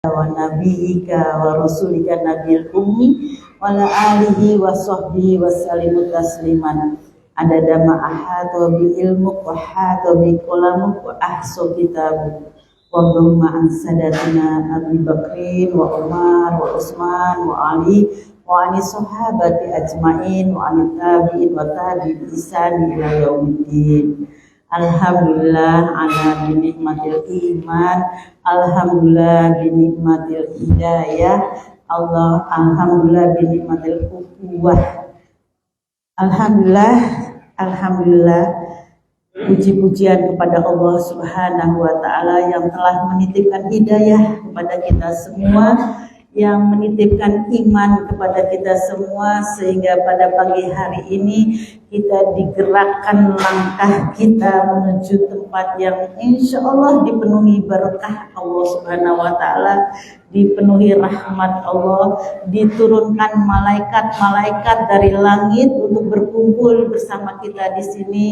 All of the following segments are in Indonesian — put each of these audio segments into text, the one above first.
wa nabiyyika wa rasulika nabil ummi wa ala alihi wa sahbihi wa sallimu tasliman adada ma ahata bi ilmuk wa hata bi qalamuk wa ahsa kitabuk wa dhamma an sadatina Abi Bakrin wa Umar wa Utsman wa Ali wa ani sahabati ajmain wa ani tabi'in wa tabi'in ihsan ila yaumiddin. Alhamdulillah ala binikmatil iman, alhamdulillah binikmatil hidayah, alhamdulillah binikmatil ukhuwah. Alhamdulillah, puji-pujian kepada Allah Subhanahu wa taala yang telah menitipkan hidayah kepada kita semua, yang menitipkan iman kepada kita semua, sehingga pada pagi hari ini kita digerakkan langkah kita menuju tempat yang insya Allah dipenuhi berkah Allah Subhanahu wa taala, dipenuhi rahmat Allah, diturunkan malaikat-malaikat dari langit untuk berkumpul bersama kita di sini,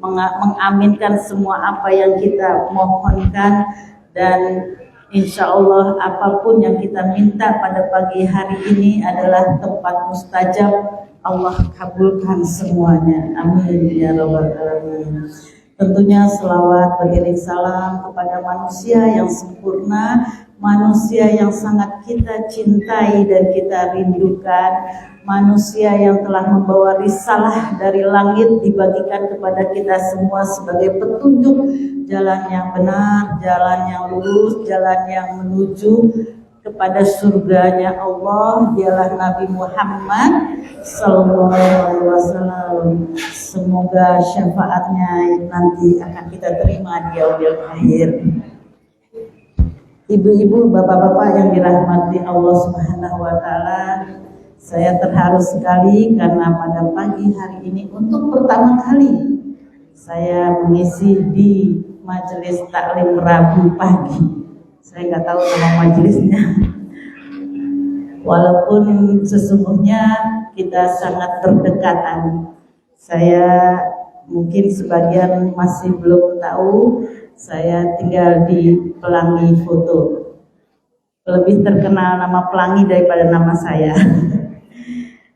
mengaminkan semua apa yang kita mohonkan, dan insya Allah apapun yang kita minta pada pagi hari ini adalah tempat mustajab. Allah kabulkan semuanya, amin ya rabbal alamin. Tentunya selawat beriring salam kepada manusia yang sempurna, manusia yang sangat kita cintai dan kita rindukan, manusia yang telah membawa risalah dari langit dibagikan kepada kita semua sebagai petunjuk jalan yang benar, jalan yang lurus, jalan yang menuju kepada surganya Allah. Dialah Nabi Muhammad sallallahu alaihi wasallam. Semoga syafaatnya nanti akan kita terima di yaumil akhir. Ibu-ibu, bapak-bapak yang dirahmati Allah Subhanahu wa taala, saya terharu sekali karena pada pagi hari ini untuk pertama kali saya mengisi di majelis taklim Rabu pagi. Saya nggak tahu nama majelisnya, walaupun sesungguhnya kita sangat berdekatan. Saya mungkin sebagian masih belum tahu, saya tinggal di Pelangi Foto. Lebih terkenal nama Pelangi daripada nama saya.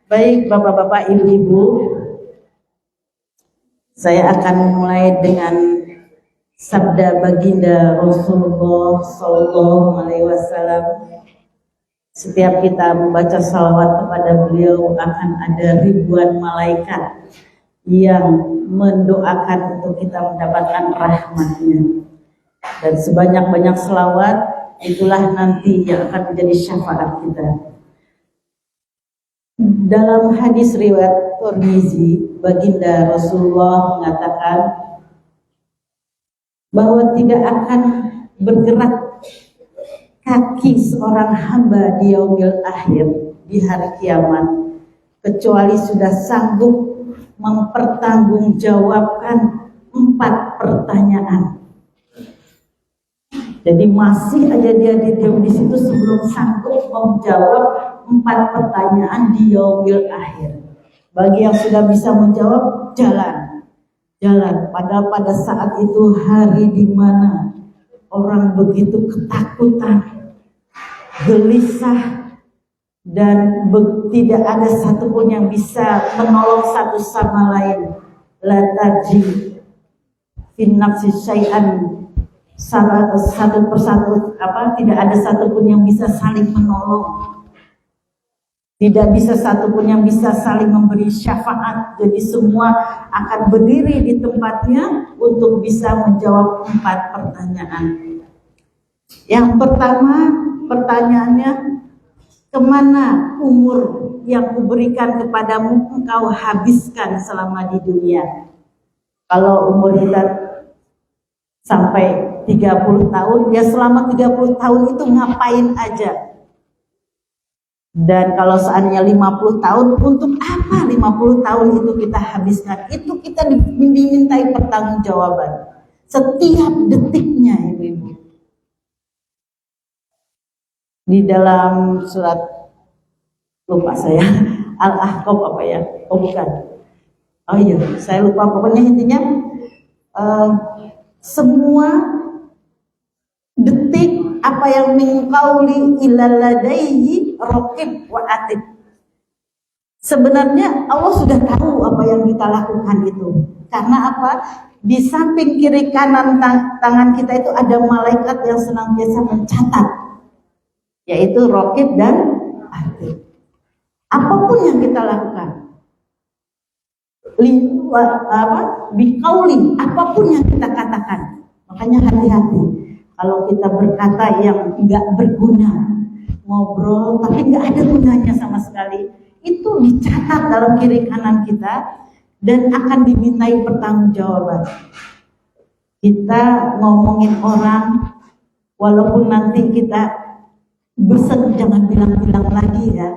Baik bapak-bapak, ibu-ibu, saya akan memulai dengan sabda baginda Rasulullah Sallallahu Alaihi Wasallam. Setiap kita membaca salawat kepada beliau akan ada ribuan malaikat yang mendoakan untuk kita mendapatkan rahmatnya. Dan sebanyak-banyak salawat itulah nanti yang akan menjadi syafaat kita. Dalam hadis riwayat Tirmizi, baginda Rasulullah mengatakan bahwa tidak akan bergerak kaki seorang hamba di yaumil akhir, di hari kiamat, kecuali sudah sanggup mempertanggungjawabkan 4 pertanyaan. Jadi masih aja dia diam di situ sebelum sanggup menjawab 4 pertanyaan di yaumil akhir. Bagi yang sudah bisa menjawab, jalan. Padahal pada saat itu hari di mana orang begitu ketakutan, gelisah, dan tidak ada satupun yang bisa menolong satu sama lain. La taji fin nafsi syai'an, satu persatu, tidak ada satupun yang bisa saling menolong. Tidak bisa satupun yang bisa saling memberi syafaat. Jadi semua akan berdiri di tempatnya untuk bisa menjawab 4 pertanyaan. Yang pertama, pertanyaannya, kemana umur yang kuberikan kepadamu engkau habiskan selama di dunia? Kalau umur kita sampai 30 tahun, ya selama 30 tahun itu ngapain aja? Dan kalau seandainya 50 tahun, untuk apa 50 tahun itu kita habiskan? Itu kita dimintai pertanggungjawaban setiap detiknya, ibu-ibu. Di dalam surat, lupa saya, Al-Ahqaf apa ya? Oh bukan. Oh iya, saya lupa. Pokoknya intinya semua detik apa yang min qauli illa ladaihi raqib wa atid. Sebenarnya Allah sudah tahu apa yang kita lakukan itu. Karena apa? Di samping kiri kanan tangan kita itu ada malaikat yang senantiasa mencatat, yaitu raqib dan atid. Apapun yang kita lakukan, biqauli, apapun yang kita katakan. Makanya hati-hati kalau kita berkata yang enggak berguna, ngobrol tapi enggak ada gunanya sama sekali, itu dicatat dalam kiri kanan kita dan akan dimintai pertanggungjawaban. Kita ngomongin orang, walaupun nanti kita bosan, jangan bilang-bilang lagi ya.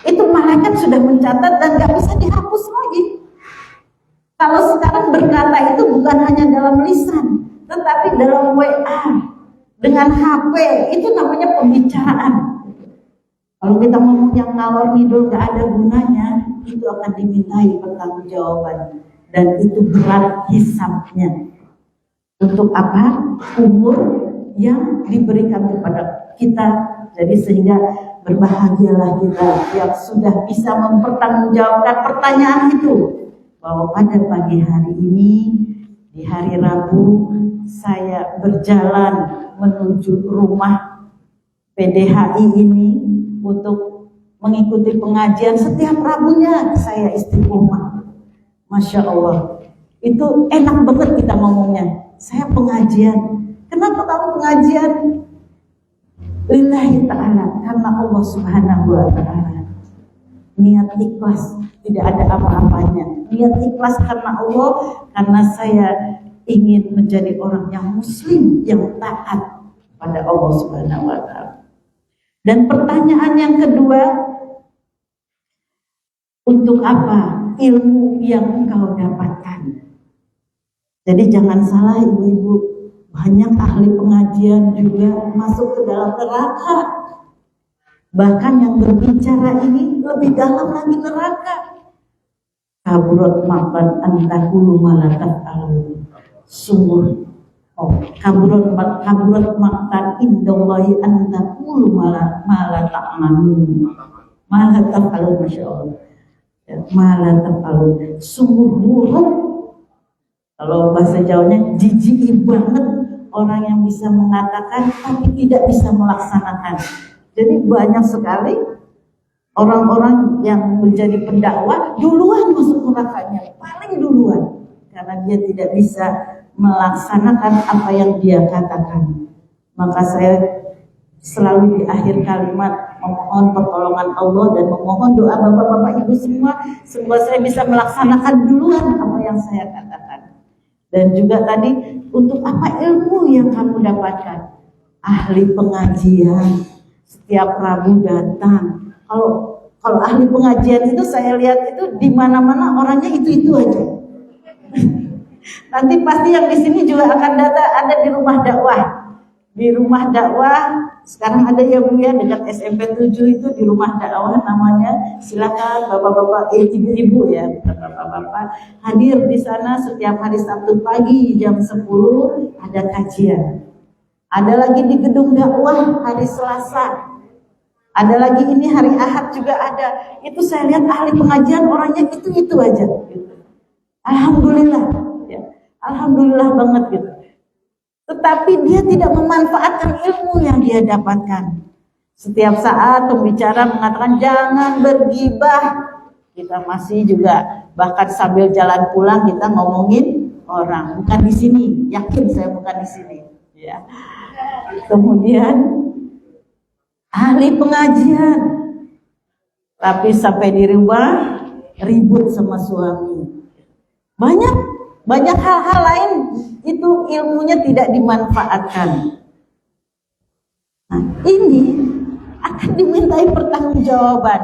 Itu malaikat sudah mencatat dan gak bisa dihapus lagi. Kalau sekarang berkata itu bukan hanya dalam lisan, tetapi dalam WA, dengan HP, itu namanya pembicaraan. Kalau kita ngomong yang ngalor ngidul gak ada gunanya, itu akan dimintai pertanggungjawaban. Dan itu berat hisabnya. Untuk apa? Umur yang diberikan kepada kita. Jadi sehingga berbahagialah kita yang sudah bisa mempertanggungjawabkan pertanyaan itu. Bahwa pada pagi hari ini, di hari Rabu, saya berjalan menuju rumah PDHI ini untuk mengikuti pengajian. Setiap Rabunya saya istiqomah. Masya Allah, itu enak banget kita ngomongnya. Saya pengajian. Kenapa kamu pengajian? Lillahi ta'ala, karena Allah subhanahu wa ta'ala. Niat ikhlas, tidak ada apa-apanya. Niat ikhlas karena Allah, karena saya ingin menjadi orang yang muslim, yang taat pada Allah subhanahu wa ta'ala. Dan pertanyaan yang kedua, untuk apa ilmu yang engkau dapatkan? Jadi jangan salah ibu-ibu, banyak ahli pengajian juga masuk ke dalam neraka. Bahkan yang berbicara ini lebih dalam lagi neraka. Kaburat makan antahulu malakat alu. Sungguh kaburat makan indallahi antahulu malakat alu. Malakat alu, Masya Allah. Malakat alu. Sungguh buruk. Kalau bahasa Jawanya, jijik banget orang yang bisa mengatakan tapi tidak bisa melaksanakan. Jadi banyak sekali orang-orang yang menjadi pendakwah duluan masuk nerakanya, paling duluan, karena dia tidak bisa melaksanakan apa yang dia katakan. Maka saya selalu di akhir kalimat memohon pertolongan Allah dan memohon doa bapak-bapak ibu semua, semoga saya bisa melaksanakan duluan apa yang saya katakan. Dan juga tadi, untuk apa ilmu yang kamu dapatkan? Ahli pengajian, setiap Rabu datang. Kalau ahli pengajian itu saya lihat itu di mana-mana orangnya itu aja. Nanti pasti yang di sini juga akan ada di rumah dakwah. Di rumah dakwah sekarang ada ya Bu ya, dekat SMP 7 itu di rumah dakwah namanya. Silakan bapak-bapak, ibu-ibu ya, bapak-bapak hadir di sana setiap hari Sabtu pagi jam 10 ada kajian. Ada lagi di gedung dakwah hari Selasa. Ada lagi ini hari Ahad juga ada. Itu saya lihat ahli pengajian orangnya itu aja. Alhamdulillah, ya. Alhamdulillah banget gitu. Tetapi dia tidak memanfaatkan ilmu yang dia dapatkan. Setiap saat pembicara mengatakan jangan bergibah. Kita masih juga bahkan sambil jalan pulang kita ngomongin orang. Bukan di sini, yakin saya bukan di sini. Ya. Kemudian ahli pengajian, tapi sampai di rumah ribut sama suami. Banyak hal-hal lain itu ilmunya tidak dimanfaatkan. Nah, ini akan dimintai pertanggungjawaban.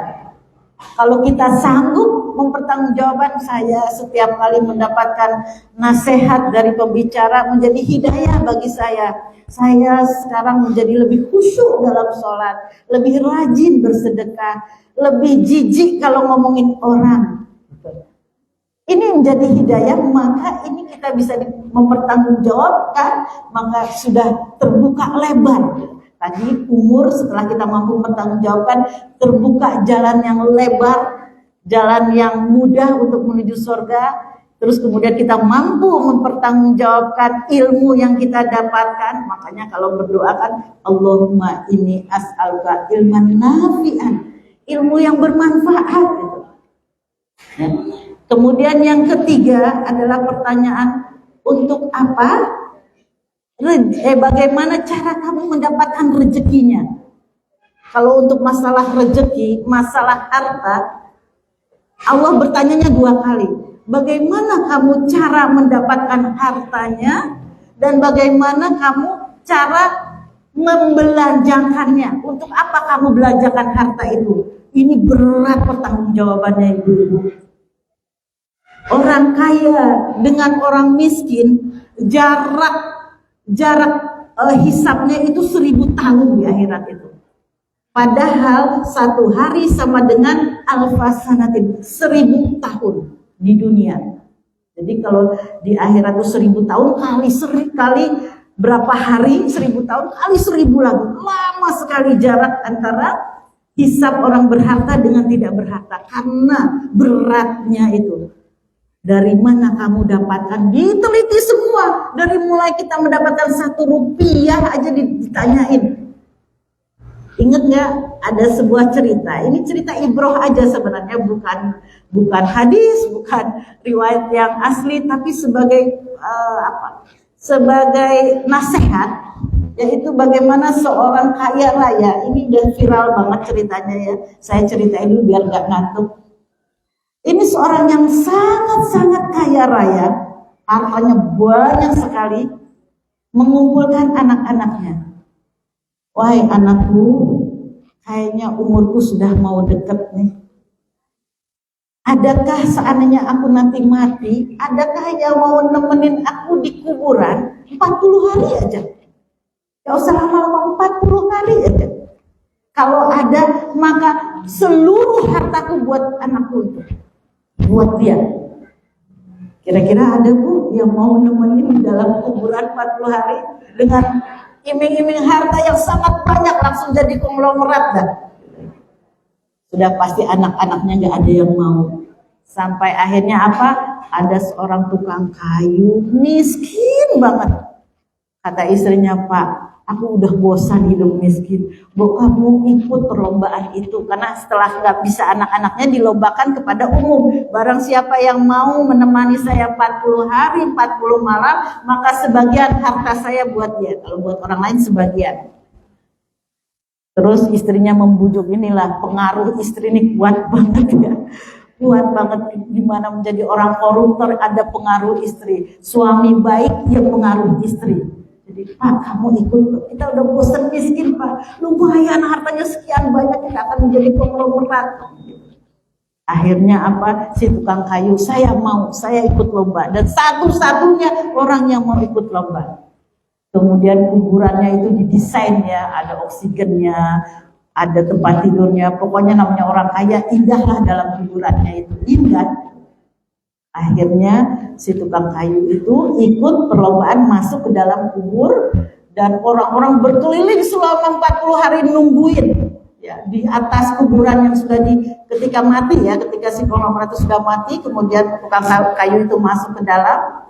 Kalau kita sanggup mempertanggungjawabkan, saya setiap kali mendapatkan nasihat dari pembicara menjadi hidayah bagi saya. Saya sekarang menjadi lebih khusyuk dalam sholat, lebih rajin bersedekah, lebih jijik kalau ngomongin orang. Ini menjadi hidayah, maka ini kita bisa mempertanggungjawabkan, maka sudah terbuka lebar. Tadi umur setelah kita mampu mempertanggungjawabkan, terbuka jalan yang lebar, jalan yang mudah untuk menuju surga. Terus kemudian kita mampu mempertanggungjawabkan ilmu yang kita dapatkan. Makanya kalau berdoa kan, Allahumma inni as'aluka ilman nafi'an, ilmu yang bermanfaat gitu. Ya. Kemudian yang ketiga adalah pertanyaan, untuk apa? Bagaimana cara kamu mendapatkan rezekinya? Kalau untuk masalah rezeki, masalah harta, Allah bertanyanya 2 kali. Bagaimana kamu cara mendapatkan hartanya, dan bagaimana kamu cara membelanjakannya? Untuk apa kamu belanjakan harta itu? Ini berat pertanggungjawabannya, ibu-ibu. Orang kaya dengan orang miskin, jarak hisapnya itu 1000 tahun di akhirat itu. Padahal 1 hari sama dengan alfasanatin, 1000 tahun di dunia. Jadi kalau di akhirat itu 1000 tahun kali berapa hari, 1000 tahun kali 1000 lagi. Lama sekali jarak antara hisap orang berharta dengan tidak berharta, karena beratnya itu. Dari mana kamu dapatkan? Diteliti semua. Dari mulai kita mendapatkan 1 rupiah aja ditanyain. Ingat nggak? Ada sebuah cerita. Ini cerita ibroh aja sebenarnya, bukan hadis, bukan riwayat yang asli, tapi sebagai sebagai nasihat, yaitu bagaimana seorang kaya raya. Ini udah viral banget ceritanya ya. Saya ceritain dulu biar nggak ngantuk. Ini seorang yang sangat-sangat kaya raya, hartanya banyak sekali, mengumpulkan anak-anaknya. Wahai anakku, kayaknya umurku sudah mau deket nih. Adakah seandainya aku nanti mati, adakah yang mau nemenin aku di kuburan 40 hari aja? Gak usah lama-lama, 40 hari aja. Kalau ada, maka seluruh hartaku buat anakku itu. Buat dia. Kira-kira ada Bu yang mau nemenin dalam kuburan 40 hari dengan iming-iming harta yang sangat banyak, langsung jadi konglomerat dah. Sudah pasti anak-anaknya gak ada yang mau. Sampai akhirnya apa? Ada seorang tukang kayu, miskin banget. Kata istrinya, Pak, aku udah bosan hidup miskin. Bu, kamu ikut perlombaan itu. Karena setelah nggak bisa anak-anaknya, dilombakan kepada umum. Barang siapa yang mau menemani saya 40 hari, 40 malam, maka sebagian harta saya buat dia. Kalau buat orang lain sebagian. Terus istrinya membujuk, inilah pengaruh istri ini kuat banget ya. Kuat banget, gimana menjadi orang koruptor, ada pengaruh istri. Suami baik yang pengaruh istri. Jadi, Pak, kamu ikut, kita udah bosan miskin, Pak. Lumayan hartanya sekian banyak, kita akan menjadi konglomerat. Akhirnya apa? Si tukang kayu, saya mau, saya ikut lomba. Dan satu-satunya orang yang mau ikut lomba. Kemudian kuburannya itu didesain ya, ada oksigennya, ada tempat tidurnya. Pokoknya namanya orang kaya, indahlah dalam kuburannya itu, indah. Akhirnya si tukang kayu itu ikut perlombaan masuk ke dalam kubur, dan orang-orang berkeliling selama 40 hari nungguin ya di atas kuburan yang sudah ketika mati ya, ketika si konglomerat itu sudah mati, kemudian tukang kayu itu masuk ke dalam,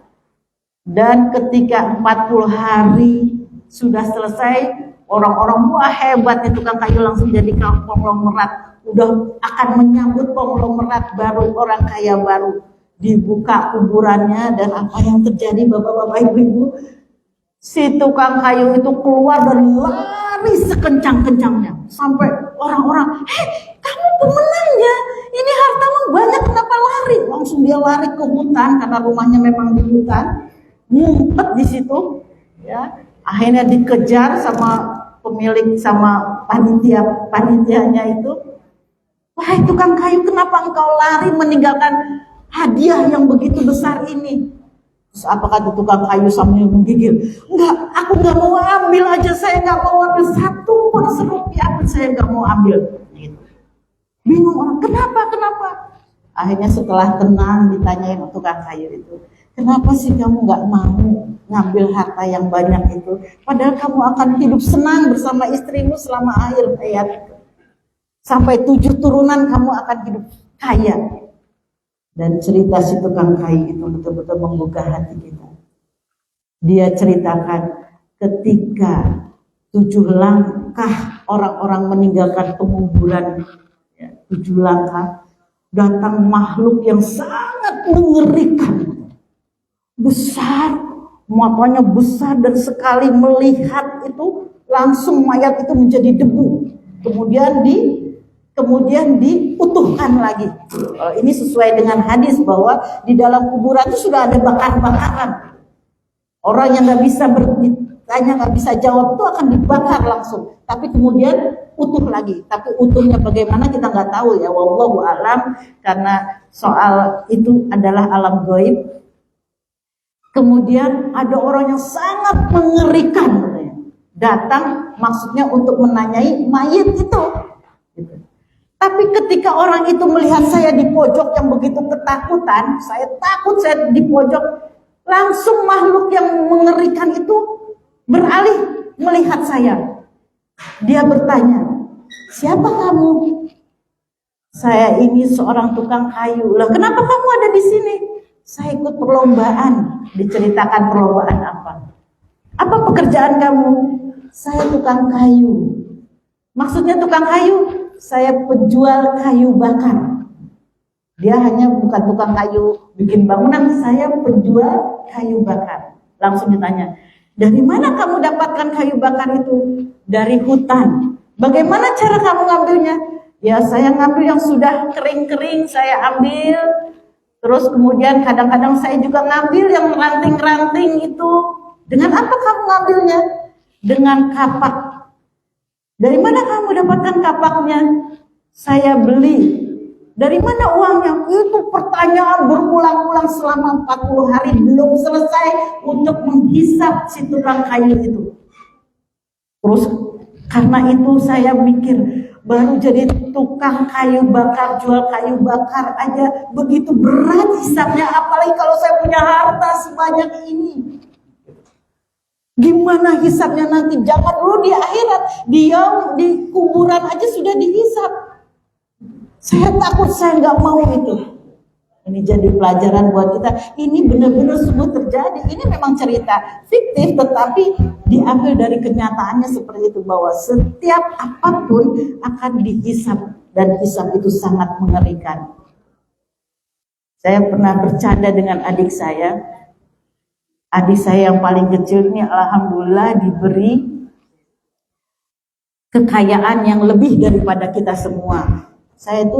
dan ketika 40 hari sudah selesai, orang-orang wah hebat nih tukang kayu, langsung jadi konglomerat, udah akan menyambut konglomerat baru, orang kaya baru. Dibuka kuburannya, dan apa yang terjadi bapak-bapak ibu-ibu? Si tukang kayu itu keluar dan lari sekencang-kencangnya. Sampai orang-orang, kamu pemenangnya, ini hartamu banyak, kenapa lari? Langsung dia lari ke hutan, karena rumahnya memang di hutan, ngumpet di situ. Ya, akhirnya dikejar sama pemilik, sama panitianya itu. Wahai tukang kayu, kenapa engkau lari meninggalkan hadiah yang begitu besar ini? Terus apa kata tukang kayu sambil menggigil? Enggak, aku enggak mau ambil aja, saya enggak mau ambil satu pun serupiah pun saya enggak mau ambil. Gitu. Bingung orang, kenapa? Akhirnya setelah tenang ditanyain tukang kayu itu, kenapa sih kamu nggak mau ngambil harta yang banyak itu? Padahal kamu akan hidup senang bersama istrimu selama akhir hayat. Sampai 7 turunan kamu akan hidup kaya. Dan cerita si tukang kayu itu betul-betul menggugah hati kita. Dia ceritakan ketika 7 langkah orang-orang meninggalkan penguburan, 7 langkah, datang makhluk yang sangat mengerikan, besar, matanya besar, dan sekali melihat itu langsung mayat itu menjadi debu, kemudian diutuhkan lagi. Ini sesuai dengan hadis bahwa di dalam kuburan itu sudah ada bakar-bakaran. Orang yang nggak bisa bertanya, nggak bisa jawab itu akan dibakar langsung, tapi kemudian utuh lagi. Tapi utuhnya bagaimana kita nggak tahu ya, wallahu alam, karena soal itu adalah alam gaib. Kemudian ada orang yang sangat mengerikan datang, maksudnya untuk menanyai mayit itu. Tapi ketika orang itu melihat saya di pojok yang begitu ketakutan, saya takut saya di pojok, langsung makhluk yang mengerikan itu beralih melihat saya. Dia bertanya, siapa kamu? Saya ini seorang tukang kayu. Lah, kenapa kamu ada di sini? Saya ikut perlombaan. Diceritakan perlombaan apa? Apa pekerjaan kamu? Saya tukang kayu. Maksudnya tukang kayu? Saya penjual kayu bakar. Dia hanya bukan tukang kayu bikin bangunan, saya penjual kayu bakar. Langsung ditanya, dari mana kamu dapatkan kayu bakar itu? Dari hutan. Bagaimana cara kamu ngambilnya? Ya, saya ngambil yang sudah kering-kering, saya ambil. Terus kemudian kadang-kadang saya juga ngambil yang ranting-ranting itu. Dengan apa kamu ngambilnya? Dengan kapak. Dari mana kamu dapatkan kapaknya? Saya beli. Dari mana uangnya? Itu pertanyaan berulang-ulang selama 40 hari belum selesai untuk menghisap si tukang kayu itu. Terus karena itu saya mikir, baru jadi tukang kayu bakar, jual kayu bakar aja begitu berat hisapnya, apalagi kalau saya punya harta sebanyak ini. Gimana hisapnya nanti? Jangan dulu di akhirat, dia di kuburan aja sudah dihisap. Saya takut, saya nggak mau itu. Ini jadi pelajaran buat kita. Ini benar-benar sungguh terjadi. Ini memang cerita fiktif, tetapi diambil dari kenyataannya seperti itu, bahwa setiap apapun akan dihisap, dan hisap itu sangat mengerikan. Saya pernah bercanda dengan adik saya. Adik saya yang paling kecil ini alhamdulillah diberi kekayaan yang lebih daripada kita semua. Saya itu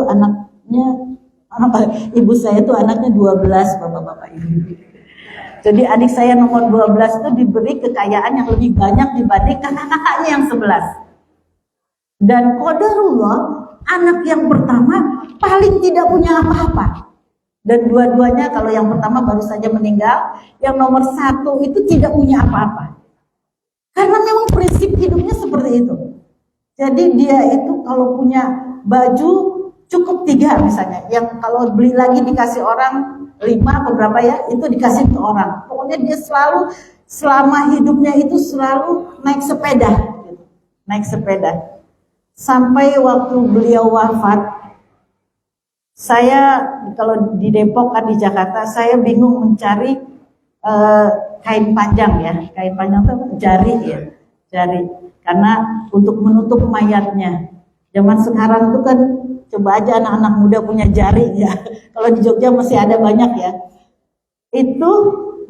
ibu saya itu anaknya 12, bapak-bapak ibu. Jadi adik saya nomor 12 itu diberi kekayaan yang lebih banyak dibanding kakak-kakaknya yang 11. Dan qadarullah, anak yang pertama paling tidak punya apa-apa. Dan dua-duanya, kalau yang pertama baru saja meninggal, yang nomor 1 itu tidak punya apa-apa. Karena memang prinsip hidupnya seperti itu. Jadi dia itu kalau punya baju cukup 3 misalnya, yang kalau beli lagi dikasih orang 5 atau berapa ya, itu dikasih ke orang. Pokoknya dia selalu, selama hidupnya itu selalu naik sepeda, gitu. Naik sepeda. Sampai waktu beliau wafat, saya kalau di Depok kan di Jakarta, saya bingung mencari kain panjang ya, kain panjang itu jari ya, jari. Karena untuk menutup mayatnya. Zaman sekarang itu kan coba aja anak-anak muda punya jari ya. Kalau di Jogja masih ada banyak ya. Itu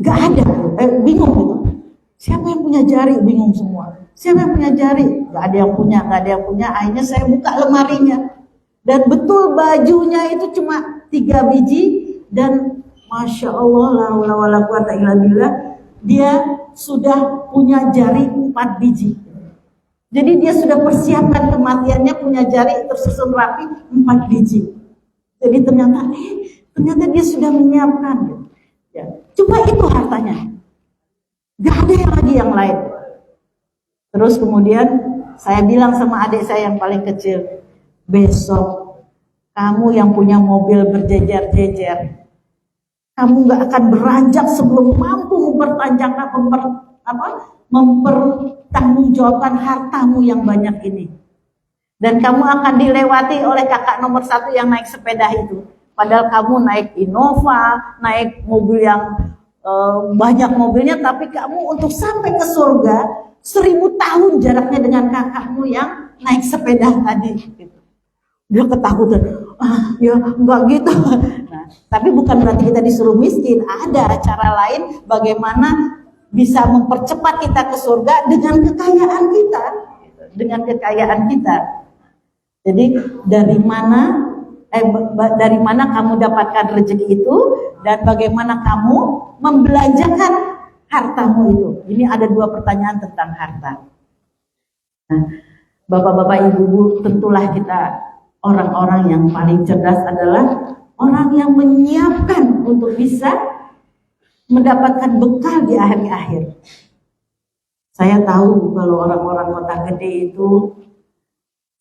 gak ada, bingung gitu. Siapa yang punya jari? Bingung semua. Siapa yang punya jari? Gak ada yang punya, gak ada yang punya. Akhirnya saya buka lemarinya. Dan betul bajunya itu cuma 3 biji. Dan Masya Allah, la haula wala quwata illa billah, dia sudah punya jari 4 biji. Jadi dia sudah persiapkan kematiannya, punya jari tersusun rapi 4 biji. Jadi ternyata dia sudah menyiapkan. Ya. Cuma itu hartanya. Gak ada yang lagi yang lain. Terus kemudian saya bilang sama adik saya yang paling kecil, besok Kamu yang punya mobil berjejer-jejer, kamu nggak akan beranjak sebelum mampu mempertanggungjawabkan hartamu yang banyak ini. Dan kamu akan dilewati oleh kakak nomor 1 yang naik sepeda itu. Padahal kamu naik Innova, naik mobil yang banyak mobilnya, tapi kamu untuk sampai ke surga 1000 tahun jaraknya dengan kakakmu yang naik sepeda tadi. Gitu. Dia ketakutan, ya enggak gitu. Nah, tapi bukan berarti kita disuruh miskin. Ada cara lain bagaimana bisa mempercepat kita ke surga dengan kekayaan kita, dengan kekayaan kita. Jadi dari mana kamu dapatkan rezeki itu dan bagaimana kamu membelanjakan hartamu itu. Ini ada 2 pertanyaan tentang harta. Nah, bapak-bapak, ibu-ibu, tentulah kita orang-orang yang paling cerdas adalah orang yang menyiapkan untuk bisa mendapatkan bekal di akhir-akhir. Saya tahu kalau orang-orang kota gede itu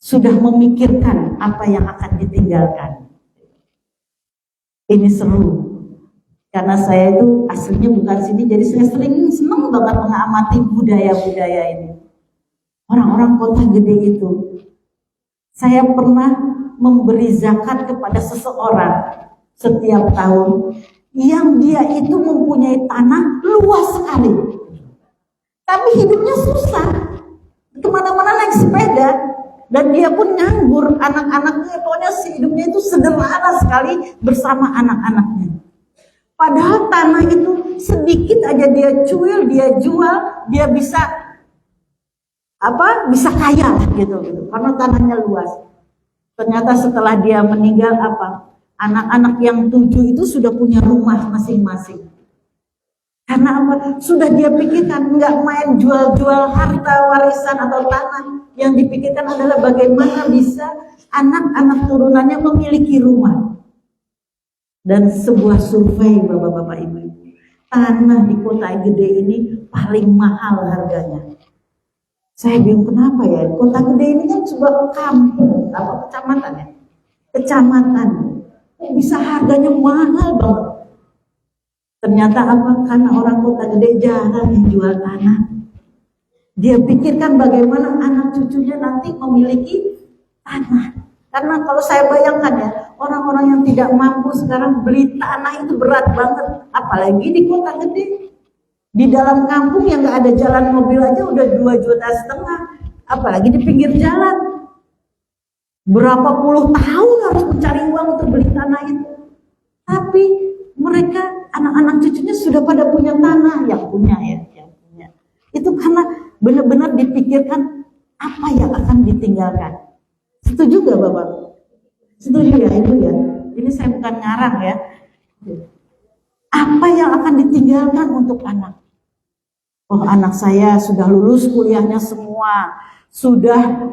sudah memikirkan apa yang akan ditinggalkan. Ini seru, karena saya itu aslinya bukan sini, jadi saya senang banget mengamati budaya-budaya ini. Orang-orang kota gede itu, saya pernah memberi zakat kepada seseorang setiap tahun yang dia itu mempunyai tanah luas sekali, tapi hidupnya susah, kemana-mana naik sepeda. Dan dia pun nganggur, anak-anaknya pokoknya hidupnya itu sederhana sekali bersama anak-anaknya. Padahal tanah itu sedikit aja dia cuil, dia jual, dia bisa kaya gitu, karena tanahnya luas. Ternyata setelah dia meninggal anak-anak yang 7 itu sudah punya rumah masing-masing. Karena sudah dia pikirkan, nggak main jual-jual harta warisan atau tanah. Yang dipikirkan adalah bagaimana bisa anak-anak turunannya memiliki rumah. Dan sebuah survei bapak-bapak ibu, tanah di kota gede ini paling mahal harganya. Saya bingung kenapa ya, kota gede ini kan sebuah kampung, kecamatan ya? Kecamatan, bisa harganya mahal banget. Ternyata karena orang kota gede jarang yang jual tanah. Dia pikirkan bagaimana anak cucunya nanti memiliki tanah. Karena kalau saya bayangkan ya, orang-orang yang tidak mampu sekarang beli tanah itu berat banget. Apalagi di kota gede. Di dalam kampung yang gak ada jalan mobil aja udah 2,5 juta. Apalagi di pinggir jalan. Berapa puluh tahun harus mencari uang untuk beli tanah itu. Tapi mereka, anak-anak cucunya sudah pada punya tanah. Yang punya. Itu karena benar-benar dipikirkan apa yang akan ditinggalkan. Setuju gak Bapak? Setuju ya Ibu ya? Ini saya bukan ngarang ya. Apa yang akan ditinggalkan untuk anak? Oh, anak saya sudah lulus kuliahnya semua, sudah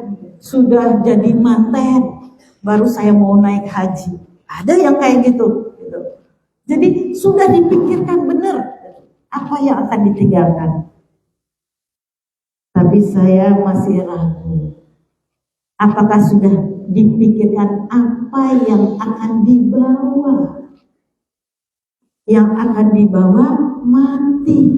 jadi manten, baru saya mau naik haji. Ada yang kayak gitu. Jadi sudah dipikirkan benar apa yang akan ditinggalkan. Tapi saya masih ragu. Apakah sudah dipikirkan apa yang akan dibawa? Yang akan dibawa mati.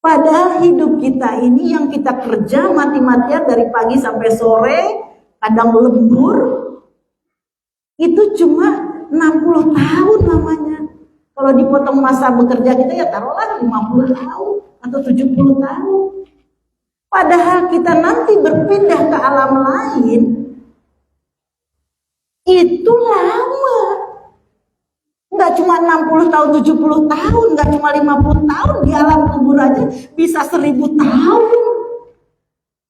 Padahal hidup kita ini yang kita kerja mati-matian dari pagi sampai sore, kadang lembur, itu cuma 60 tahun namanya. Kalau dipotong masa bekerja kita ya taruhlah 50 tahun atau 70 tahun. Padahal kita nanti berpindah ke alam lain, itu lama. Nggak cuma 60 tahun, 70 tahun, nggak cuma 50 tahun, di alam kubur aja bisa 1000 tahun.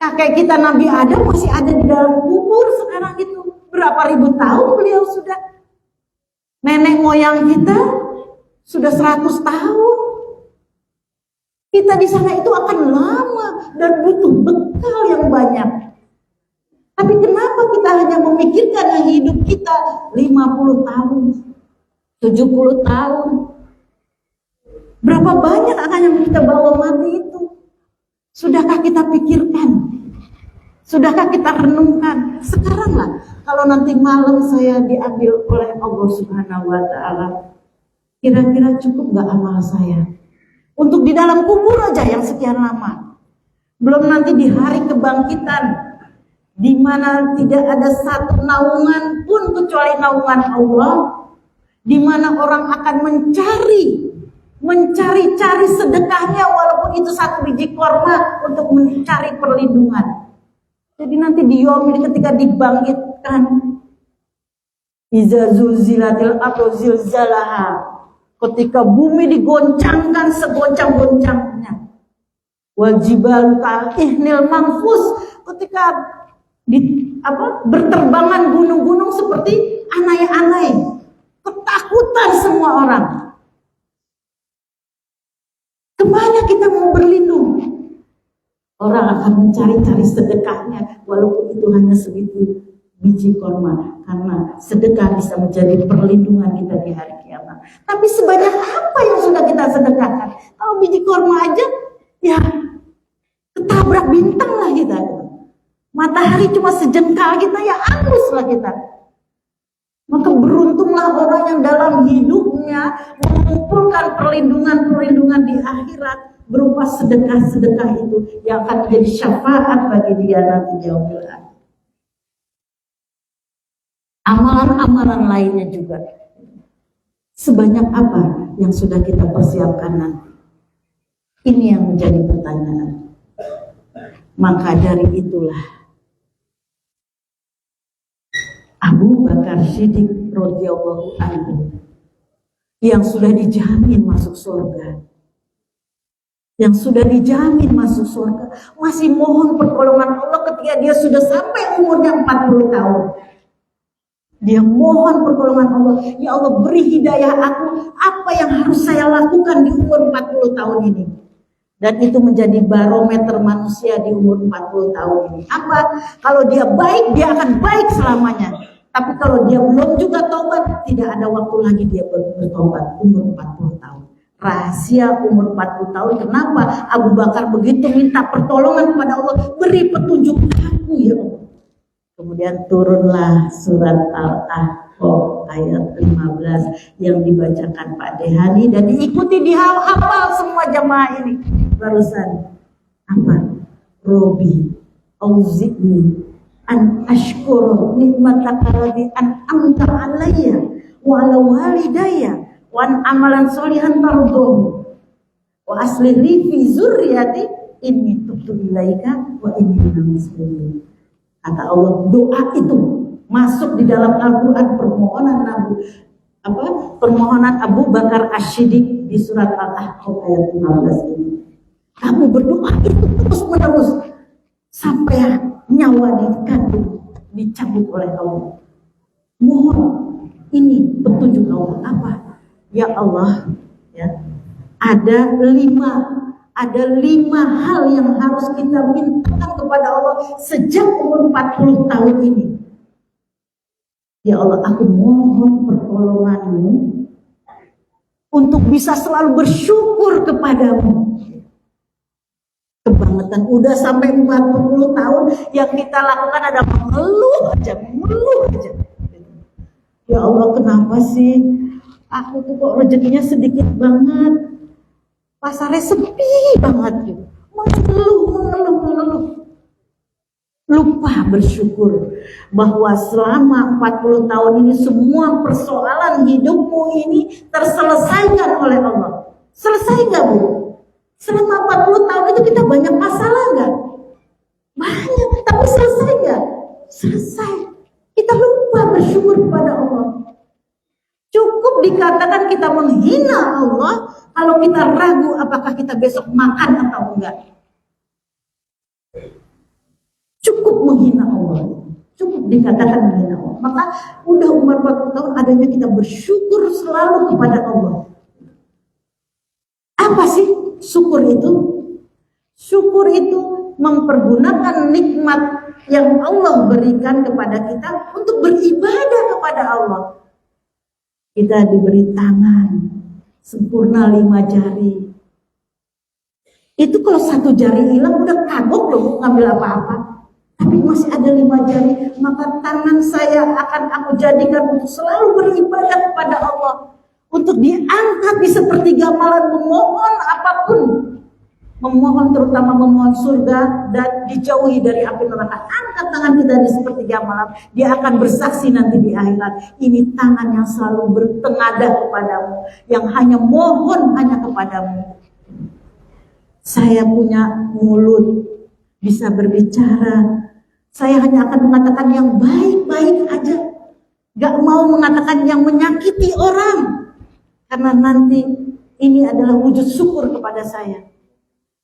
Kakek kita Nabi Adam masih ada di dalam kubur sekarang itu. Berapa ribu tahun beliau sudah. Nenek moyang kita sudah 100 tahun. Kita di sana itu akan lama dan butuh bekal yang banyak. Tapi kenapa kita hanya memikirkan yang hidup kita 50 tahun, 70 tahun? Berapa banyak akan yang kita bawa mati itu? Sudahkah kita pikirkan? Sudahkah kita renungkan? Sekarang lah, kalau nanti malam saya diambil oleh Allah Subhanahu wa Ta'ala, kira-kira cukup gak amal saya untuk di dalam kubur aja yang sekian lama? Belum nanti di hari kebangkitan, di mana tidak ada satu naungan pun kecuali naungan Allah, di mana orang akan mencari-cari sedekahnya walaupun itu satu biji korma untuk mencari perlindungan. Jadi nanti di yaumil ketika dibangkitkan, iza zulzilatil ardu zilzalaha, ketika bumi digoncangkan segoncang-goncangnya, wal jibalu kal-ihnil manfus, ketika berterbangan gunung-gunung seperti anai-anai, ketakutan semua orang. Kemana kita mau berlindung? Orang akan mencari-cari sedekahnya walaupun itu hanya segitu biji korma, karena sedekah bisa menjadi perlindungan kita di hari kiamat. Tapi sebanyak apa yang sudah kita sedekahkan? Kalau biji korma aja ya ketabrak bintang lah kita. Matahari cuma sejengkal kita ya angus lah kita. Maka beruntunglah orang yang dalam hidupnya mengumpulkan perlindungan-perlindungan di akhirat berupa sedekah-sedekah itu yang akan menjadi syafaat bagi dia nanti di yaumil akhir. Amalan-amalan lainnya juga. Sebanyak apa yang sudah kita persiapkan nanti? Ini yang menjadi pertanyaan. Maka dari itulah Abu Bakar Siddiq radhiyallahu anhu yang sudah dijamin masuk surga, masih mohon pertolongan Allah ketika dia sudah sampai umurnya 40 tahun. Dia mohon pertolongan Allah, ya Allah beri hidayah aku, apa yang harus saya lakukan di umur 40 tahun ini. Dan itu menjadi barometer manusia di umur 40 tahun ini. Apa? Kalau dia baik, dia akan baik selamanya. Tapi kalau dia belum juga taubat, tidak ada waktu lagi dia bertobat umur 40 tahun. Rahasia umur 40 tahun, kenapa Abu Bakar begitu minta pertolongan kepada Allah, beri petunjuk aku ya Allah. Kemudian turunlah surat Al-Ahqaf ayat 15 yang dibacakan Pak Dehani dan diikuti dihafal semua jamaah ini barusan. Apa? Robi auzi'ni an ashkura nikmataka allati an'amta alayya wa ala walidayya wa an amalan sholihan tardahu wa aslih li fi zurriyati inni tubtu ilaika wa inni minal muslimin. Kata Allah, doa itu masuk di dalam Al-Qur'an, permohonan Abu Bakar As-Siddiq di surat Al-Ahqaf ayat 15 ini. Kamu berdoa itu terus menerus sampai nyawa dicabut oleh Allah. Mohon ini petunjuk Allah. Apa? Ya Allah, ya, ada lima hal yang harus kita mintakan kepada Allah sejak umur 40 tahun ini. Ya Allah, aku mohon pertolongan-Mu untuk bisa selalu bersyukur kepadamu. Kebangetan udah sampai 40 tahun yang kita lakukan ada mengeluh aja. Ya Allah, kenapa sih aku tuh kok rezekinya sedikit banget, pasarnya sepi banget gitu. Mengeluh. Lupa bersyukur bahwa selama 40 tahun ini semua persoalan hidupmu ini terselesaikan oleh Allah. Selesai gak, Bu? Selama 40 tahun itu kita banyak masalah gak? Banyak, tapi selesai gak? Selesai. Kita lupa bersyukur kepada Allah. Cukup dikatakan kita menghina Allah kalau kita ragu apakah kita besok makan atau enggak. Cukup menghina Allah. Cukup dikatakan menghina Allah. Maka udah umur 40 tahun adanya kita bersyukur selalu kepada Allah. Apa sih syukur itu? Syukur itu mempergunakan nikmat yang Allah berikan kepada kita untuk beribadah kepada Allah. Kita diberi tangan sempurna 5 jari. Itu kalau 1 jari hilang udah kagok loh ngambil apa-apa. tapi masih ada 5 jari, maka tangan saya akan aku jadikan untuk selalu beribadah kepada Allah, untuk diangkat di sepertiga malam memohon apapun, memohon terutama memohon surga dan dijauhi dari api neraka. Angkat tangan kita di sepertiga malam, dia akan bersaksi nanti di akhirat, ini tangan yang selalu bertengadah kepadamu, yang hanya mohon hanya kepadamu. Saya punya mulut, bisa berbicara, saya hanya akan mengatakan yang baik-baik aja, gak mau mengatakan yang menyakiti orang, karena nanti ini adalah wujud syukur kepada saya.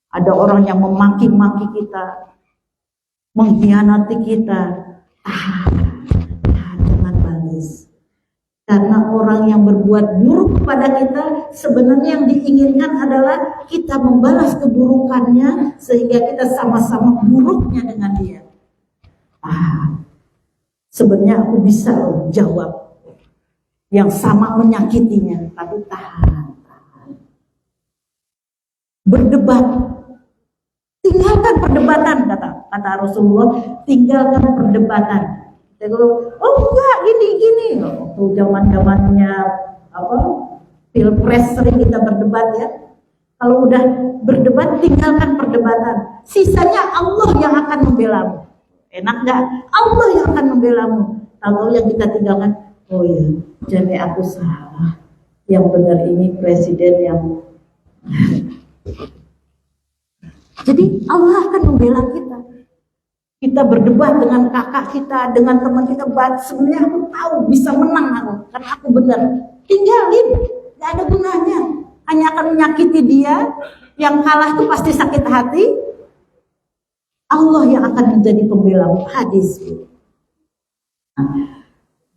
Ada orang yang memaki-maki kita, mengkhianati kita, jangan balas. Karena orang yang berbuat buruk kepada kita, sebenarnya yang diinginkan adalah kita membalas keburukannya, sehingga kita sama-sama buruknya dengan dia. Sebenarnya aku bisa jawab yang sama menyakitinya, tapi tahan. Berdebat, tinggalkan perdebatan, kata Rasulullah, tinggalkan perdebatan. Oh enggak, gini. Waktu zamannya pilpres sering kita berdebat ya. Kalau udah berdebat, tinggalkan perdebatan. Sisanya Allah yang akan membelamu. Enak nggak? Allah yang akan membelamu. Kalau yang kita tinggalkan, oh ya, jadi aku salah. Yang benar ini presiden yang. Jadi Allah akan membela kita. Kita berdebat dengan kakak kita, dengan teman kita, sebenarnya aku tahu bisa menang aku, karena aku benar. Tinggalin, gak ada gunanya. Hanya akan menyakiti dia. Yang kalah itu pasti sakit hati. Allah yang akan menjadi pembela. Hadis.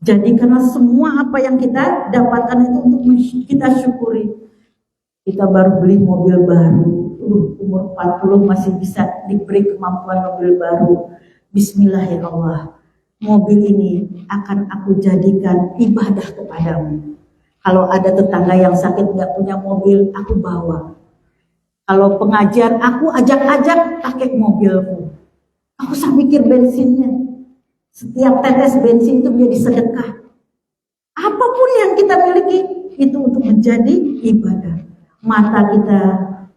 Jadi karena semua apa yang kita dapatkan itu untuk kita syukuri. Kita baru beli mobil baru. Umur 40 masih bisa diberi kemampuan mobil baru. Bismillahirrahmanirrahim. Mobil ini akan aku jadikan ibadah kepadamu. Kalau ada tetangga yang sakit gak punya mobil, aku bawa. Kalau pengajian aku ajak-ajak pakai mobilku. Aku usah mikir bensinnya. Setiap tetes bensin itu menjadi sedekah. Apapun yang kita miliki itu untuk menjadi ibadah. Mata kita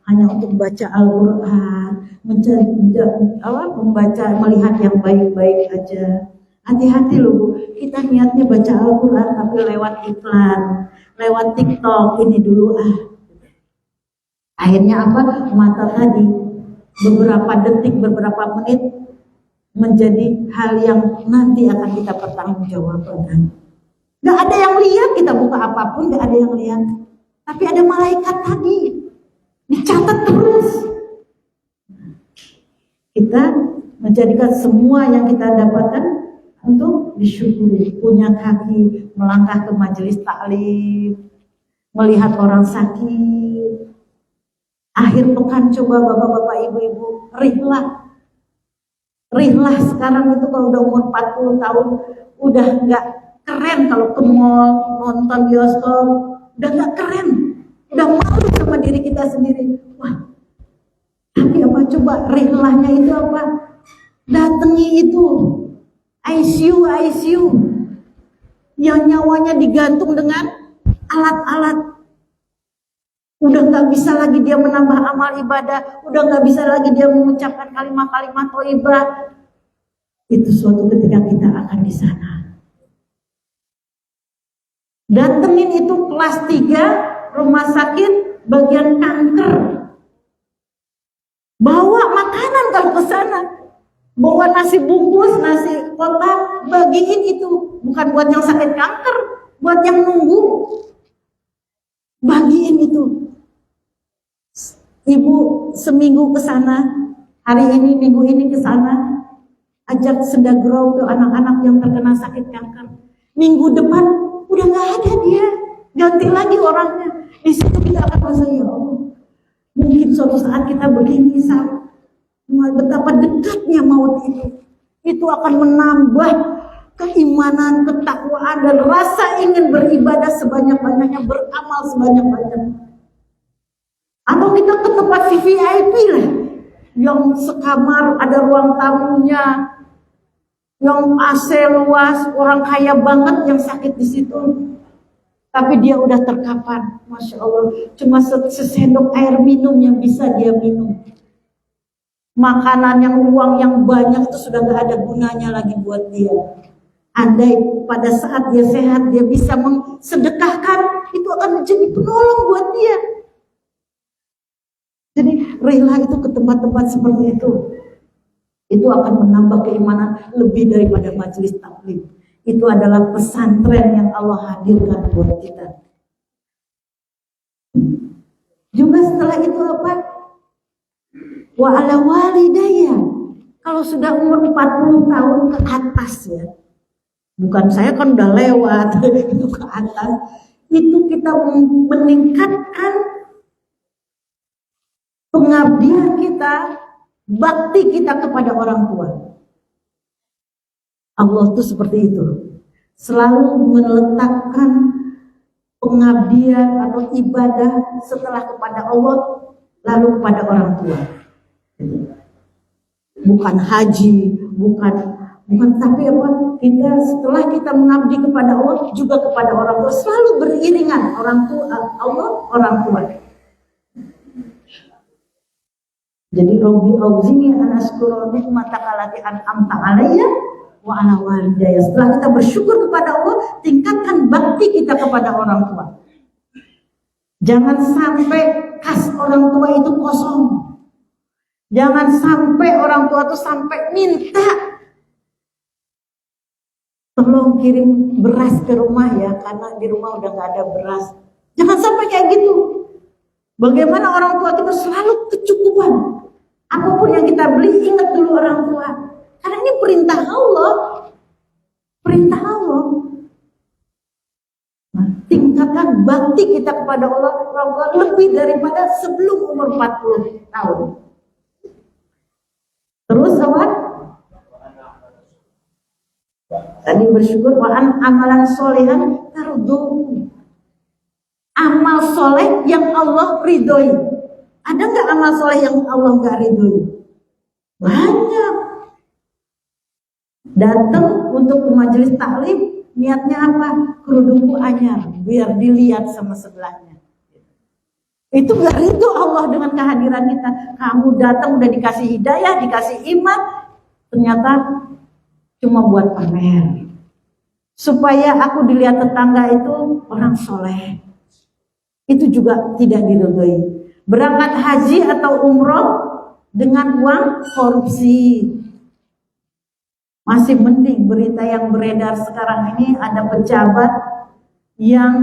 hanya untuk baca Al-Quran, membaca, melihat yang baik-baik aja. Hati-hati loh Bu, kita niatnya baca Al-Quran tapi lewat iklan, lewat TikTok, ini dulu Akhirnya apa? Mata tadi beberapa detik, beberapa menit menjadi hal yang nanti akan kita pertanggungjawabkan. Gak ada yang lihat, kita buka apapun gak ada yang lihat. Tapi ada malaikat tadi, dicatat terus. Kita menjadikan semua yang kita dapatkan untuk disyukuri. Punya kaki, melangkah ke majelis taklim, melihat orang sakit. Akhir pekan coba bapak-bapak, ibu-ibu, rihlah sekarang itu kalau udah umur 40 tahun, udah gak keren kalau ke mall, nonton bioskop, udah gak keren, udah malu sama diri kita sendiri. Wah, tapi apa coba rihlahnya itu apa? Datangi itu ICU yang nyawanya digantung dengan alat-alat. Udah gak bisa lagi dia menambah amal ibadah, udah gak bisa lagi dia mengucapkan kalimat-kalimat thayyibah. Itu suatu ketika kita akan di sana. Datengin itu kelas 3 rumah sakit bagian kanker. Bawa makanan kalau ke sana. Bawa nasi bungkus, nasi kotak, bagiin itu. Bukan buat yang sakit kanker, buat yang nunggu. Bagiin itu. Ibu seminggu ke sana, hari ini minggu ini ke sana, ajak sedagro ke anak-anak yang terkena sakit kanker. Minggu depan udah nggak ada dia, ganti lagi orangnya. Di situ kita akan merasa, ya Allah, mungkin suatu saat kita begini, betapa dekatnya maut itu akan menambah keimanan, ketakwaan, dan rasa ingin beribadah sebanyak-banyaknya, beramal sebanyak-banyaknya. Atau kita ke tempat VIP lah, yang sekamar, ada ruang tamunya, yang AC luas, orang kaya banget yang sakit di situ. Tapi dia udah terkapar, Masya Allah. Cuma sesendok air minum yang bisa dia minum. Makanan yang uang yang banyak itu sudah gak ada gunanya lagi buat dia. Andai pada saat dia sehat, dia bisa sedekahkan, itu akan menjadi penolong buat dia. Jadi rela itu ke tempat-tempat seperti itu. Itu akan menambah keimanan lebih daripada majelis taklim. Itu adalah pesantren yang Allah hadirkan buat kita. Juga setelah itu apa? Wa ala walidayya. Kalau sudah umur 40 tahun ke atas ya. Bukan saya kan udah lewat itu ke atas. Itu kita meningkatkan pengabdian kita, bakti kita kepada orang tua. Allah tuh seperti itu. Selalu meletakkan pengabdian atau ibadah setelah kepada Allah lalu kepada orang tua. Bukan haji, bukan tapi apa? Kita setelah kita mengabdi kepada Allah juga kepada orang tua, selalu beriringan orang tua Allah, orang tua. Jadi Rabbi auzi'ni an ashkura ni'mataka allati an'amta 'alayya wa 'ala walidayya. Setelah kita bersyukur kepada Allah, tingkatkan bakti kita kepada orang tua. Jangan sampai kas orang tua itu kosong. Jangan sampai orang tua itu sampai minta tolong kirim beras ke rumah ya, karena di rumah udah gak ada beras. Jangan sampai kayak gitu. Bagaimana orang tua kita selalu kecukupan. Apapun yang kita beli, ingat dulu orang tua. Karena ini perintah Allah. Perintah Allah. Nah, tingkatkan bakti kita kepada Allah, orang tua lebih daripada sebelum umur 40 tahun. Terus apa? Tadi bersyukur wa'an amalan solehan tarduhu. Amal soleh yang Allah ridhoi. Ada nggak amal soleh yang Allah nggak ridhoi? Banyak. Datang untuk ke majelis taklim, niatnya apa? Kerudungku anyar, biar dilihat sama sebelahnya. Itu nggak ridho Allah dengan kehadiran kita. Kamu datang udah dikasih hidayah, dikasih iman, ternyata cuma buat pamer. Supaya aku dilihat tetangga itu orang soleh. Itu juga tidak diridhoi. Berangkat haji atau umroh dengan uang korupsi. Masih mending berita yang beredar sekarang ini ada pejabat yang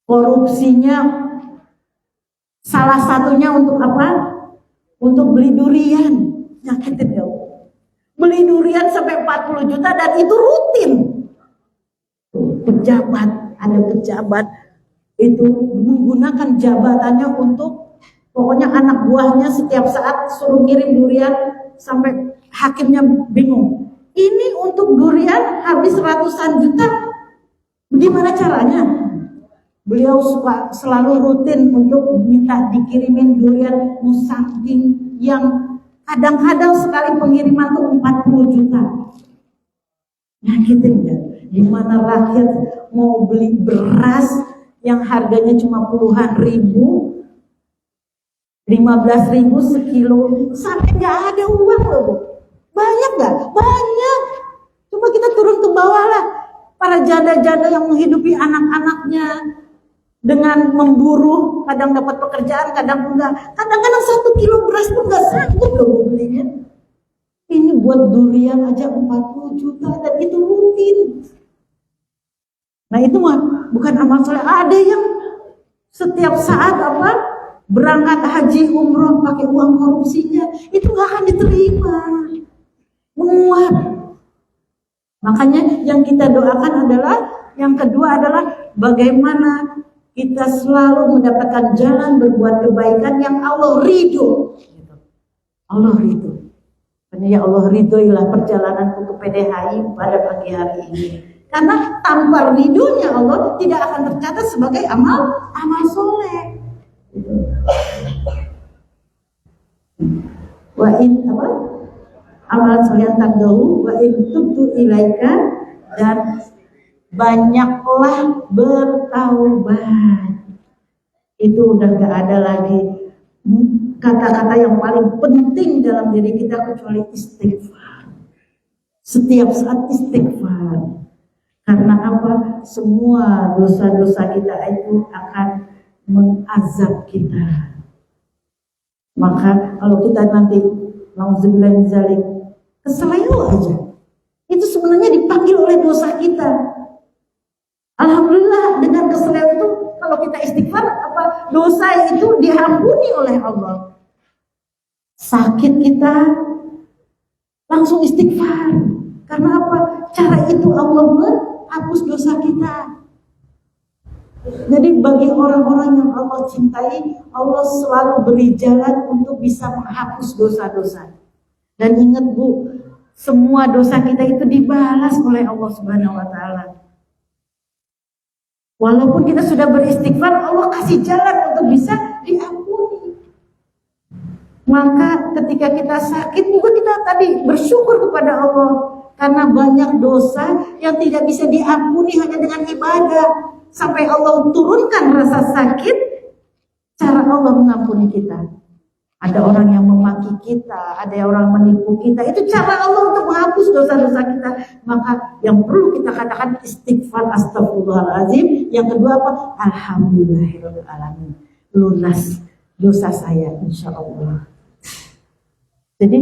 korupsinya salah satunya untuk apa? Untuk beli durian. Nyakitin ya. Beli durian sampai 40 juta dan itu rutin. Pejabat, ada pejabat itu menggunakan jabatannya untuk pokoknya anak buahnya setiap saat suruh ngirim durian sampai hakimnya bingung. Ini untuk durian habis ratusan juta. Bagaimana caranya? Beliau suka selalu rutin untuk minta dikirimin durian musangking yang kadang-kadang sekali pengiriman tuh 40 juta. Nyakitin ya. Gimana rakyat mau beli beras yang harganya cuma puluhan ribu, 15.000 sekilo, sampai nggak ada uang loh. Banyak nggak? Banyak. Coba kita turun ke bawah lah. Para janda-janda yang menghidupi anak-anaknya dengan memburu, kadang dapat pekerjaan, kadang enggak. Kadang-kadang 1 kilo beras pun nggak sanggup loh belinya. Ini buat durian aja 40 juta dan itu rutin. Nah itu mah bukan amal soleh. Ada yang setiap saat apa berangkat haji umroh pakai uang korupsinya, itu nggak akan diterima. Menguap. Makanya yang kita doakan adalah, yang kedua adalah bagaimana kita selalu mendapatkan jalan berbuat kebaikan yang Allah ridho. Allah ridho. Karena ya Allah ridhoilah perjalananku ke PDHI pada pagi hari ini. Karena tanpa ridhonya Allah tidak akan tercatat sebagai amal soleh. Wa in apa? Amal soleh taqdahu wa in tubtu ilaika, dan banyaklah bertaubat. Itu udah gak ada lagi kata-kata yang paling penting dalam diri kita kecuali istighfar. Setiap saat istighfar. Karena apa? Semua dosa-dosa kita itu akan mengazab kita. Maka kalau kita nanti nauzubillah min zalik keseleo aja, itu sebenarnya dipanggil oleh dosa kita. Alhamdulillah dengan keseleo itu kalau kita istighfar, apa dosa itu diampuni oleh Allah. Sakit kita langsung istighfar. Karena apa? Cara itu Allah menghapus dosa kita. Jadi bagi orang-orang yang Allah cintai, Allah selalu beri jalan untuk bisa menghapus dosa-dosa. Dan ingat Bu, semua dosa kita itu dibalas oleh Allah Subhanahu wa taala. Walaupun kita sudah beristighfar, Allah kasih jalan untuk bisa diampuni. Maka ketika kita sakit juga kita tadi bersyukur kepada Allah. Karena banyak dosa yang tidak bisa diampuni hanya dengan ibadah. Sampai Allah turunkan rasa sakit, cara Allah mengampuni kita. Ada orang yang memaki kita, ada orang menipu kita. Itu cara Allah untuk menghapus dosa-dosa kita. Maka yang perlu kita katakan istighfar, astagfirullahaladzim. Yang kedua apa? Alhamdulillahirrahmanirrahim. Lunas dosa saya insya Allah. Jadi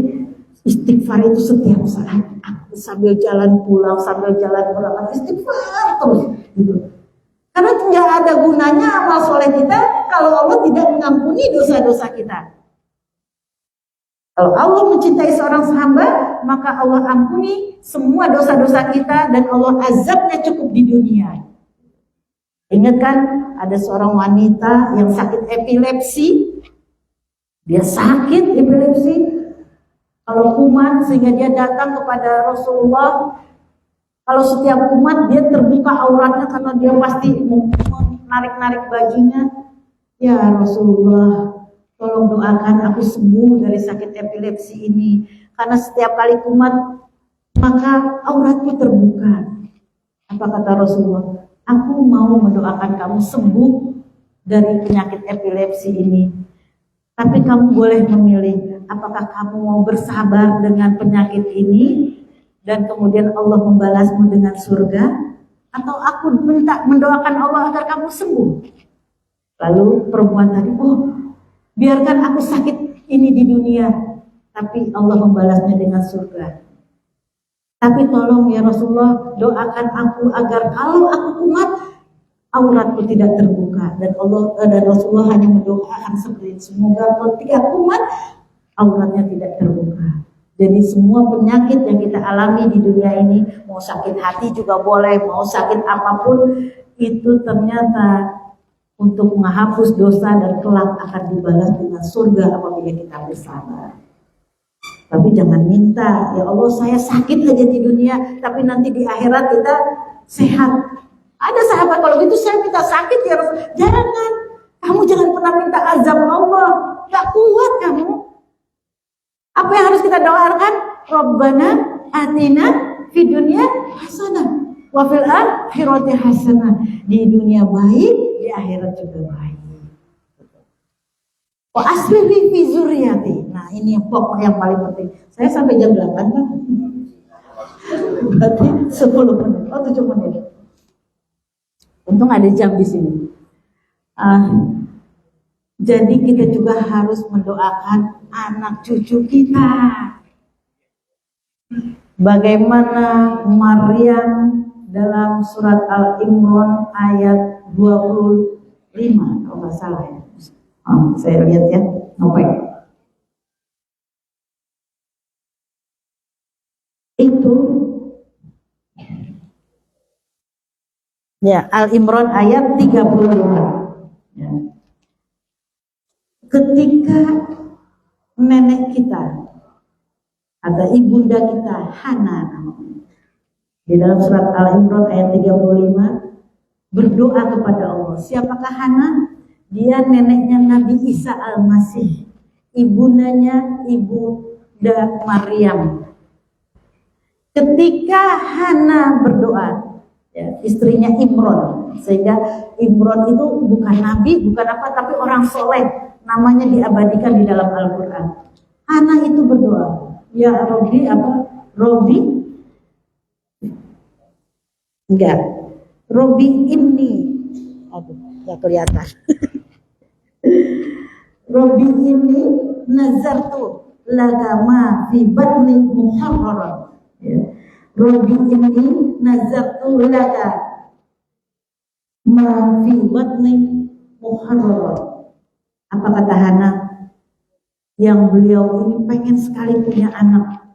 istighfar itu setiap saat. Aku sambil jalan pulang istighfar terus gitu. Karena tidak ada gunanya amal soleh kita kalau Allah tidak mengampuni dosa-dosa kita. Kalau Allah mencintai seorang hamba, maka Allah ampuni semua dosa-dosa kita dan Allah azabnya cukup di dunia. Ingat kan, ada seorang wanita yang sakit epilepsi. Dia sakit epilepsi. Kalau kumat sehingga dia datang kepada Rasulullah. Kalau setiap kumat dia terbuka auratnya karena dia pasti menarik-narik bajunya. Ya Rasulullah, tolong doakan aku sembuh dari sakit epilepsi ini. Karena setiap kali kumat maka auratku terbuka. Apa kata Rasulullah? Aku mau mendoakan kamu sembuh dari penyakit epilepsi ini. Tapi kamu boleh memilih, apakah kamu mau bersabar dengan penyakit ini dan kemudian Allah membalasmu dengan surga, atau aku minta mendoakan Allah agar kamu sembuh. Lalu perempuan tadi, biarkan aku sakit ini di dunia, tapi Allah membalasnya dengan surga. Tapi tolong ya Rasulullah, doakan aku agar kalau aku kumat, auratku tidak terbuka. Dan Allah dan Rasulullah hanya mendoakan seperti itu. Semoga ketika kumat, auratnya tidak terbuka. Jadi semua penyakit yang kita alami di dunia ini, mau sakit hati juga boleh, mau sakit apapun, itu ternyata untuk menghapus dosa dan kelak akan dibalas dengan surga apabila kita bersabar. Tapi jangan minta, ya Allah saya sakit aja di dunia, tapi nanti di akhirat kita sehat. Ada sahabat kalau gitu saya minta sakit ya Rasul. Jangan, kamu jangan pernah minta azab Allah, gak kuat kamu. Apa yang harus kita doakan? Rabbana atina fid dunya hasanah wa fil akhirati hasanah. Di dunia baik, di akhirat juga baik. Wa aslih li fi zurriyati. Nah, ini yang pokok yang paling penting. Saya sampai jam 8 kan? Berarti 10 menit. 7 menit. Untung ada jam di sini. Jadi kita juga harus mendoakan anak cucu kita. Bagaimana Maryam dalam surat Al-Imran ayat 25 kalau nggak salah ya. Saya lihat ya, nopek. Itu ya Al-Imran ayat 35. Ya. Ketika nenek kita atau ibunda kita Hana di dalam surat Al-Imran ayat 35 berdoa kepada Allah. Siapakah Hana? Dia neneknya Nabi Isa Al-Masih, ibundanya Ibunda Maryam. Ketika Hana berdoa, ya, istrinya Imron, sehingga Imron itu bukan nabi, bukan apa, tapi orang soleh, namanya diabadikan di dalam Al-Quran. Hana itu berdoa, ya Robi apa? Robi? Enggak, Robi ini, aduh, nggak kelihatan. Robi ini nazartu lagama fi batni muharraran. Ya. Robi ini nazartu laga ma fi batni muharraran. Apa kata Hana? Yang beliau ini pengen sekali punya anak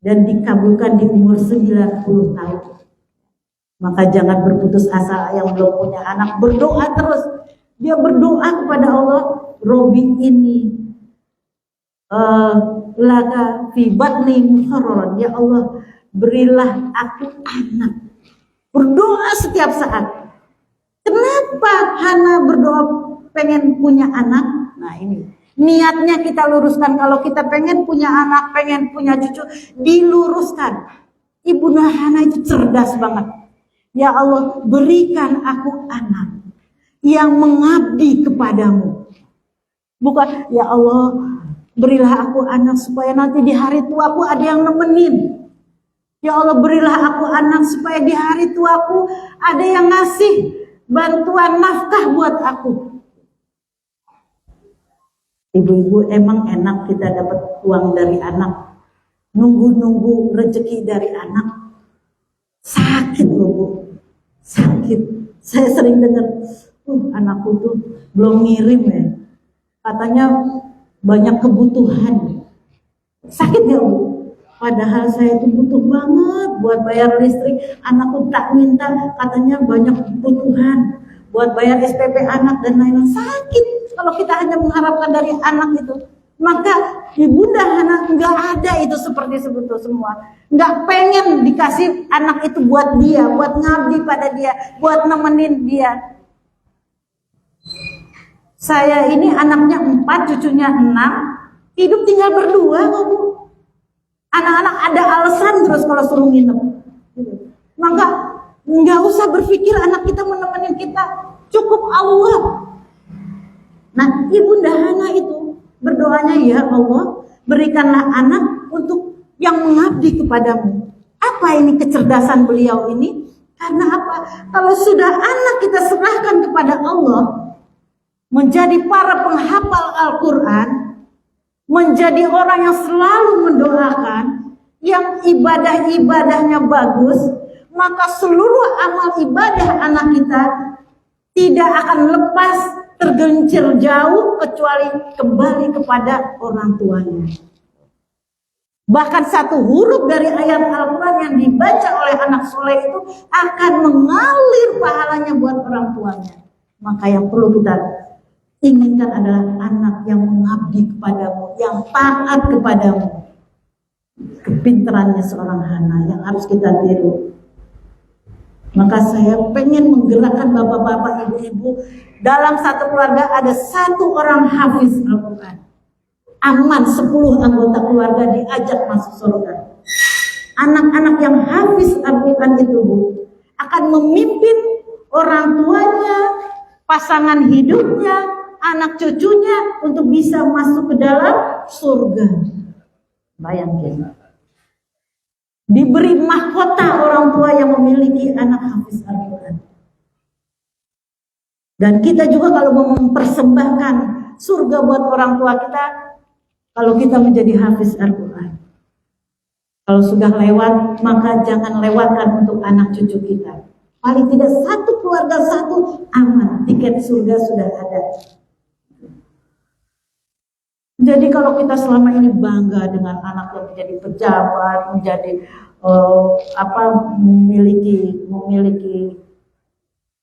dan dikabulkan di umur 90 tahun. Maka jangan berputus asa yang belum punya anak, berdoa terus. Dia berdoa kepada Allah, Robi ini laga fi batni muharraran, ya Allah berilah aku anak. Berdoa setiap saat. Kenapa Hana berdoa pengen punya anak? Nah ini niatnya kita luruskan. Kalau kita pengen punya anak, pengen punya cucu, diluruskan. Ibu Hana itu cerdas banget. Ya Allah berikan aku anak yang mengabdi kepadamu. Bukan ya Allah berilah aku anak supaya nanti di hari tuaku ada yang nemenin. Ya Allah berilah aku anak supaya di hari tuaku ada yang ngasih bantuan nafkah buat aku. Ibu-ibu emang enak kita dapat uang dari anak. Nunggu-nunggu rezeki dari anak. Sakit loh Bu. Sakit. Saya sering dengar, anakku tuh belum ngirim ya. Katanya banyak kebutuhan. Sakit gak Bu? Padahal saya tuh butuh banget buat bayar listrik. Anakku tak minta, katanya banyak kebutuhan buat bayar SPP anak dan lain-lain. Sakit kalau kita hanya mengharapkan dari anak itu. Maka Ibunda Hana nggak ada itu seperti itu semua. Nggak pengen dikasih anak itu buat dia, buat ngabdi pada dia, buat nemenin dia. Saya ini anaknya 4, cucunya 6, hidup tinggal berdua kok Bu. Anak-anak ada alasan terus kalau suruh nginep. Maka nggak usah berpikir anak kita menemani kita, cukup Allah. Nah Ibunda Hana itu berdoanya, ya Allah berikanlah anak untuk yang mengabdi kepadamu. Apa ini kecerdasan beliau ini? Karena apa? Kalau sudah anak kita serahkan kepada Allah, menjadi para penghafal Al-Quran, menjadi orang yang selalu mendoakan, yang ibadah-ibadahnya bagus, maka seluruh amal ibadah anak kita tidak akan lepas tergelincir jauh kecuali kembali kepada orang tuanya. Bahkan satu huruf dari ayat Al-Quran yang dibaca oleh anak soleh itu akan mengalir pahalanya buat orang tuanya. Maka yang perlu kita inginkan adalah anak yang mengabdi kepadamu, yang taat kepadamu. Kepintarannya seorang Hana yang harus kita tiru. Maka saya pengen menggerakkan bapak-bapak, ibu-ibu, dalam satu keluarga ada satu orang hafiz Al-Quran. Aman 10 anggota keluarga diajak masuk surga. Anak-anak yang hafiz Al-Quran itu Bu, akan memimpin orang tuanya, pasangan hidupnya, anak cucunya untuk bisa masuk ke dalam surga. Bayangkan. Diberi mahkota orang tua yang memiliki anak hafiz Al-Quran. Dan kita juga kalau mau mempersembahkan surga buat orang tua kita, kalau kita menjadi hafiz Al-Quran. Kalau sudah lewat, maka jangan lewatkan untuk anak cucu kita. Paling tidak satu keluarga satu aman, tiket surga sudah ada. Jadi kalau kita selama ini bangga dengan anak yang menjadi pejabat, menjadi memiliki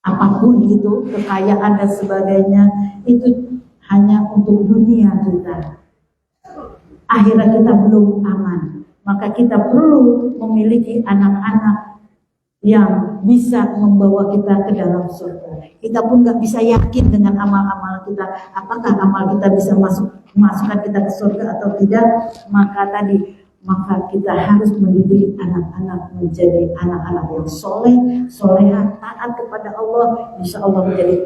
apapun gitu, kekayaan dan sebagainya, itu hanya untuk dunia kita. Akhirat kita belum aman, maka kita perlu memiliki anak-anak yang bisa membawa kita ke dalam surga. Kita pun nggak bisa yakin dengan amal-amal kita, apakah amal kita bisa masukkan kita ke surga atau tidak. Maka tadi maka kita harus mendidik anak-anak menjadi anak-anak yang soleh, soleha, taat kepada Allah. Insya Allah menjadi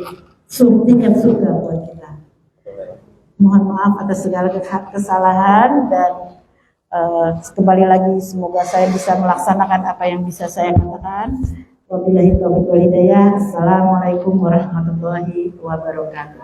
tiket surga buat kita. Mohon maaf atas segala kesalahan dan kembali lagi semoga saya bisa melaksanakan apa yang bisa saya katakan. Wabillahi taufiq wal hidayah. Assalamualaikum warahmatullahi wabarakatuh.